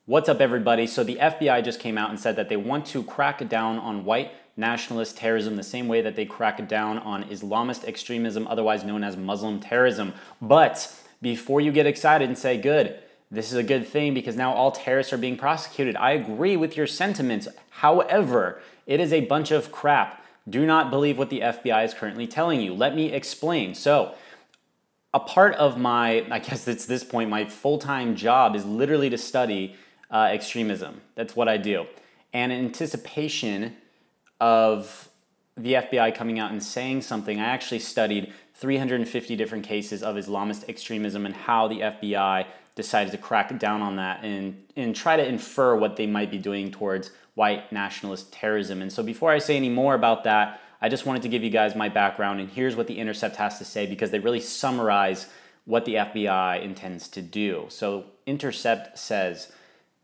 What's up, everybody? So the FBI just came out and said that they want to crack down on white nationalist terrorism the same way that they crack down on Islamist extremism, otherwise known as Muslim terrorism. But before you get excited and say, good, this is a good thing because now all terrorists are being prosecuted, I agree with your sentiments. However, it is a bunch of crap. Do not believe what the FBI is currently telling you. Let me explain. So, a part of my, I guess it's this point, my full-time job is literally to study extremism. That's what I do. And in anticipation of the FBI coming out and saying something, I actually studied 350 different cases of Islamist extremism and how the FBI decided to crack down on that and try to infer what they might be doing towards white nationalist terrorism. And so before I say any more about that, I just wanted to give you guys my background, and here's what The Intercept has to say because they really summarize what the FBI intends to do. So Intercept says,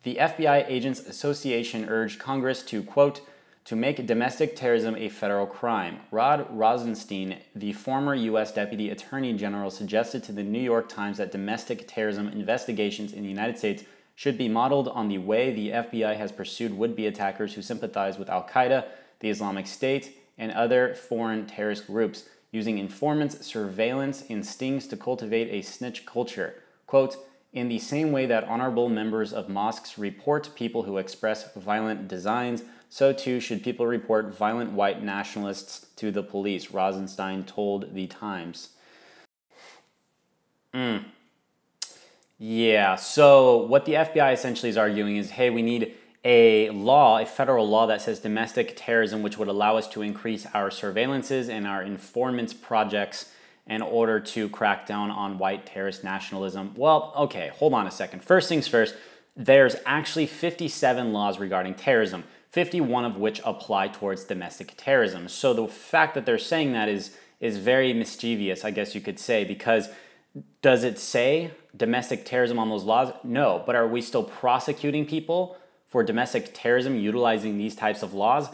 the FBI Agents Association urged Congress to, quote, to make domestic terrorism a federal crime. Rod Rosenstein, the former U.S. Deputy Attorney General, suggested to the New York Times that domestic terrorism investigations in the United States should be modeled on the way the FBI has pursued would-be attackers who sympathize with Al-Qaeda, the Islamic State, and other foreign terrorist groups, using informants, surveillance, and stings to cultivate a snitch culture. Quote, in the same way that honorable members of mosques report people who express violent designs, so too should people report violent white nationalists to the police, Rosenstein told the Times. Yeah, so what the FBI essentially is arguing is, hey, we need a law, a federal law that says domestic terrorism, which would allow us to increase our surveillances and our informants projects in order to crack down on white terrorist nationalism. Well, okay, hold on a second. First things first, there's actually 57 laws regarding terrorism, 51 of which apply towards domestic terrorism. So the fact that they're saying that is very mischievous, I guess you could say, because does it say domestic terrorism on those laws? No, but are we still prosecuting people for domestic terrorism utilizing these types of laws?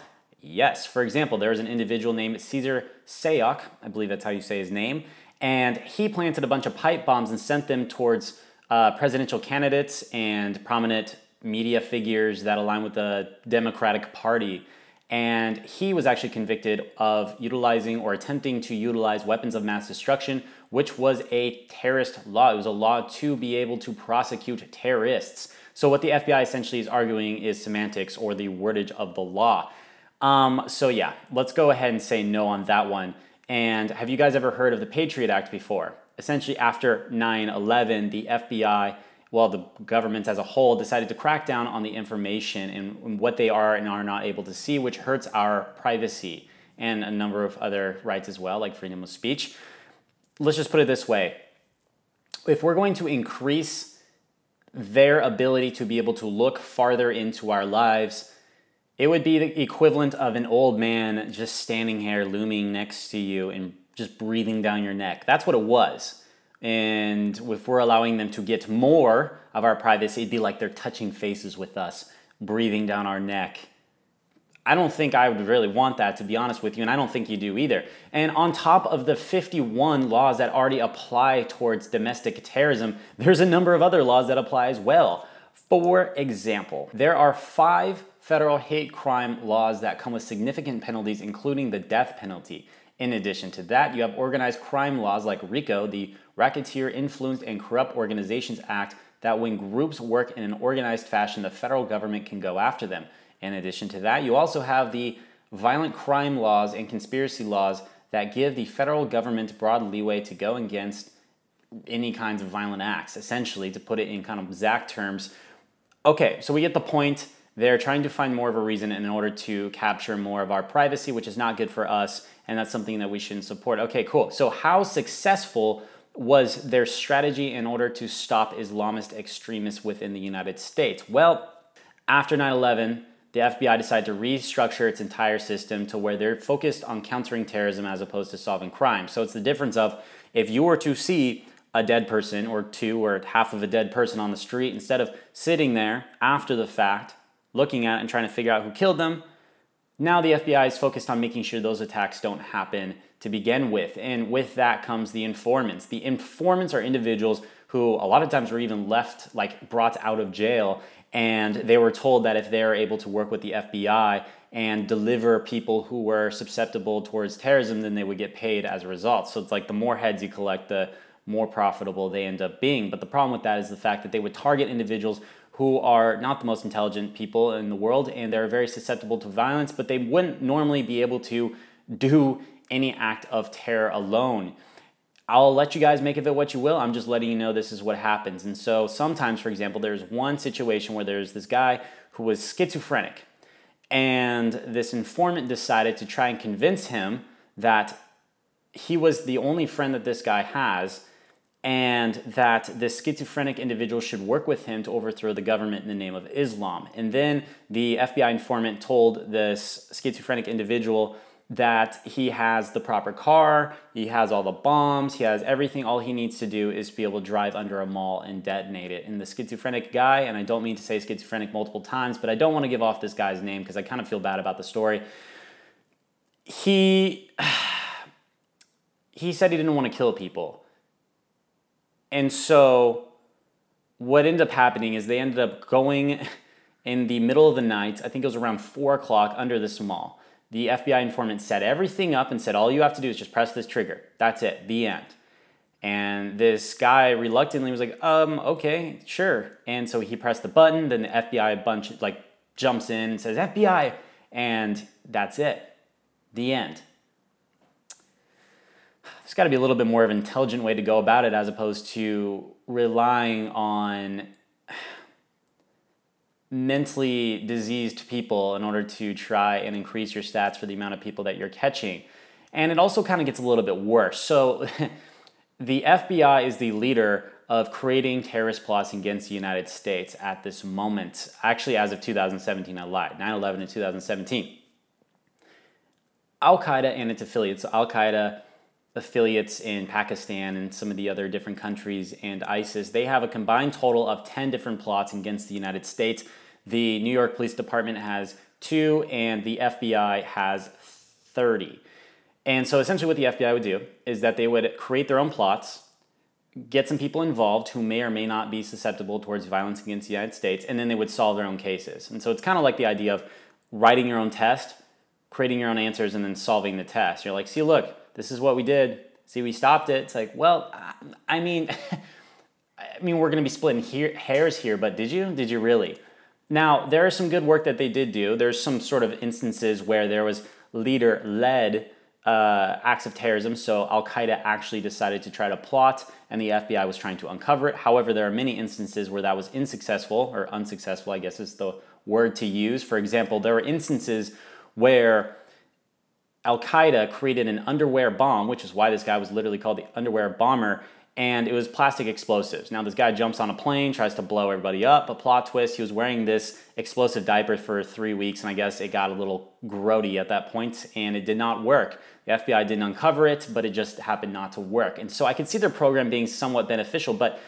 Yes. For example, there's an individual named Cesar Sayok, I believe that's how you say his name, and he planted a bunch of pipe bombs and sent them towards presidential candidates and prominent media figures that align with the Democratic Party. And he was actually convicted of utilizing or attempting to utilize weapons of mass destruction, which was a terrorist law. It was a law to be able to prosecute terrorists. So what the FBI essentially is arguing is semantics or the wordage of the law. So yeah, let's go ahead and say no on that one. And have you guys ever heard of the Patriot Act before? Essentially after 9/11, the FBI, well, the government as a whole decided to crack down on the information and what they are and are not able to see, which hurts our privacy and a number of other rights as well, like freedom of speech. Let's just put it this way. If we're going to increase their ability to be able to look farther into our lives, it would be the equivalent of an old man just standing here looming next to you and just breathing down your neck. That's what it was. And if we're allowing them to get more of our privacy, it'd be like they're touching faces with us, breathing down our neck. I don't think I would really want that, to be honest with you, and I don't think you do either. And on top of the 51 laws that already apply towards domestic terrorism, there's a number of other laws that apply as well. For example, there are 5 federal hate crime laws that come with significant penalties, including the death penalty. In addition to that, you have organized crime laws like RICO, the Racketeer Influenced and Corrupt Organizations Act, that when groups work in an organized fashion, the federal government can go after them. In addition to that, you also have the violent crime laws and conspiracy laws that give the federal government broad leeway to go against any kinds of violent acts, essentially, to put it in kind of exact terms. Okay, so we get the point. They're trying to find more of a reason in order to capture more of our privacy, which is not good for us, and that's something that we shouldn't support. Okay, cool. So how successful was their strategy in order to stop Islamist extremists within the United States? Well, after 9/11, the FBI decided to restructure its entire system to where they're focused on countering terrorism as opposed to solving crime. So it's the difference of if you were to see a dead person or two or half of a dead person on the street, instead of sitting there after the fact, looking at it and trying to figure out who killed them, Now the FBI is focused on making sure those attacks don't happen to begin with. And with that comes the informants. The informants are individuals who a lot of times were even left, like brought out of jail, and they were told that if they are able to work with the FBI and deliver people who were susceptible towards terrorism, then they would get paid as a result. So it's like the more heads you collect, the more profitable they end up being. But the problem with that is the fact that they would target individuals who are not the most intelligent people in the world, and they're very susceptible to violence, but they wouldn't normally be able to do any act of terror alone. I'll let you guys make of it what you will. I'm just letting you know this is what happens. And so sometimes, for example, there's one situation where there's this guy who was schizophrenic, and this informant decided to try and convince him that he was the only friend that this guy has, and that this schizophrenic individual should work with him to overthrow the government in the name of Islam. And then the FBI informant told this schizophrenic individual that he has the proper car, he has all the bombs, he has everything. All he needs to do is be able to drive under a mall and detonate it. And the schizophrenic guy, and I don't mean to say schizophrenic multiple times, but I don't want to give off this guy's name because I kind of feel bad about the story. He said he didn't want to kill people. And so what ended up happening is they ended up going in the middle of the night, I think it was around 4 o'clock, under this mall. The FBI informant set everything up and said, all you have to do is just press this trigger. That's it, the end. And this guy reluctantly was like, okay, sure. And so he pressed the button, then the FBI jumps in and says, FBI, and that's it, the end. There's got to be a little bit more of an intelligent way to go about it as opposed to relying on mentally diseased people in order to try and increase your stats for the amount of people that you're catching. And it also kind of gets a little bit worse. So the FBI is the leader of creating terrorist plots against the United States at this moment. Actually, as of 2017, I lied. 9/11 in 2017. Al-Qaeda and its affiliates, Al-Qaeda affiliates in Pakistan and some of the other different countries, and ISIS, they have a combined total of 10 different plots against the United States. The New York Police Department has 2, and the FBI has 30. And so essentially what the FBI would do is that they would create their own plots, get some people involved who may or may not be susceptible towards violence against the United States, and then they would solve their own cases. And so it's kind of like the idea of writing your own test, creating your own answers, and then solving the test. You're like, see, look, this is what we did. See, we stopped it. It's like, well, I mean, we're going to be splitting hairs here, but did you? Did you really? Now, there is some good work that they did do. There's some sort of instances where there was leader-led acts of terrorism. So Al-Qaeda actually decided to try to plot, and the FBI was trying to uncover it. However, there are many instances where that was unsuccessful, or unsuccessful, I guess is the word to use. For example, there were instances where Al-Qaeda created an underwear bomb, which is why this guy was literally called the underwear bomber, and it was plastic explosives. Now this guy jumps on a plane, tries to blow everybody up, but plot twist, he was wearing this explosive diaper for 3 weeks, and I guess it got a little grody at that point, and it did not work. The FBI didn't uncover it, but it just happened not to work. And so I could see their program being somewhat beneficial, but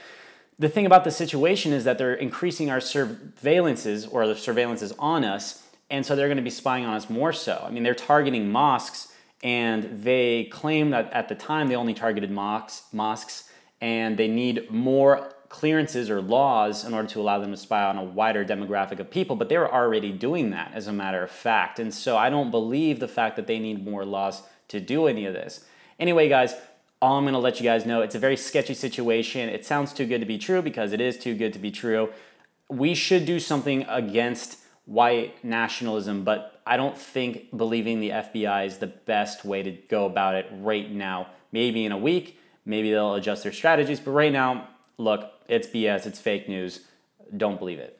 the thing about the situation is that they're increasing our surveillances, or the surveillances on us, and so they're going to be spying on us more so. I mean, they're targeting mosques, and they claim that at the time they only targeted mosques, and they need more clearances or laws in order to allow them to spy on a wider demographic of people, but they were already doing that, as a matter of fact. And so I don't believe the fact that they need more laws to do any of this. Anyway, guys, all I'm going to let you guys know, it's a very sketchy situation. It sounds too good to be true because it is too good to be true. We should do something against white nationalism, but I don't think believing the FBI is the best way to go about it right now. Maybe in a week, maybe they'll adjust their strategies, but right now, look, it's BS, it's fake news. Don't believe it.